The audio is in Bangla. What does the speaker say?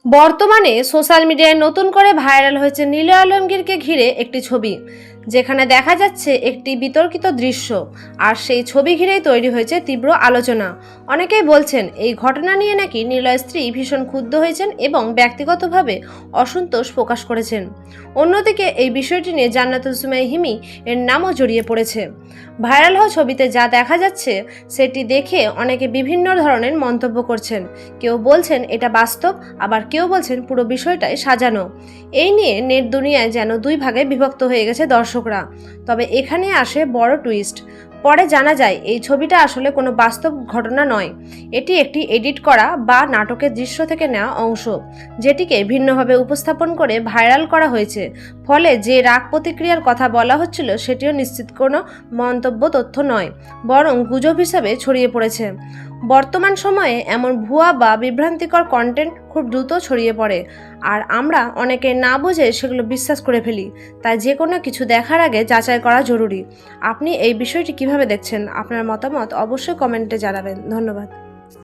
বর্তমানে সোশ্যাল মিডিয়ায় নতুন করে ভাইরাল হয়েছে নিলয় আলমগীরকে ঘিরে একটি ছবি, যেখানে দেখা যাচ্ছে একটি বিতর্কিত দৃশ্য। আর সেই ছবি ঘিরেই তৈরি হয়েছে তীব্র আলোচনা। অনেকেই বলছেন এই ঘটনা নিয়ে নাকি নিলয়ের স্ত্রী ভীষণ ক্ষুব্ধ হয়েছেন এবং ব্যক্তিগতভাবে অসন্তোষ প্রকাশ করেছেন। অন্যদিকে এই বিষয়টি নিয়ে জান্নাতুল সুমাইয়া হিমি এর নামও জড়িয়ে পড়েছে। ভাইরাল হওয়া ছবিতে যা দেখা যাচ্ছে সেটি দেখে অনেকে বিভিন্ন ধরনের মন্তব্য করছেন। কেউ বলছেন এটা বাস্তব, আবার কেউ বলছেন পুরো বিষয়টাই সাজানো। এই নিয়ে নেট দুনিয়ায় যেন দুই ভাগে বিভক্ত হয়ে গেছে দর্শকরা। তবে এখানে আসে বড় টুইস্ট। পরে জানা যায় এই ছবিটা আসলে কোনো বাস্তব ঘটনা নয়, এটি একটি এডিট করা বা নাটকের দৃশ্য থেকে নেওয়া অংশ, যেটিকে ভিন্নভাবে উপস্থাপন করে ভাইরাল করা হয়েছে। ফলে যে রাগ প্রতিক্রিয়ার কথা বলা হচ্ছিল সেটিও নিশ্চিত কোনো মন্তব্য তথ্য নয়, বরং গুজব হিসাবে ছড়িয়ে পড়েছে। বর্তমান সময়ে এমন ভুয়া বা বিভ্রান্তিকর কন্টেন্ট খুব দ্রুত ছড়িয়ে পড়ে, আর আমরা অনেকে না বুঝে সেগুলো বিশ্বাস করে ফেলি। তাই যে কোনো কিছু দেখার আগে যাচাই করা জরুরি। আপনি এই বিষয়টি কিভাবে দেখছেন? আপনার মতামত অবশ্যই কমেন্টে জানাবেন। ধন্যবাদ।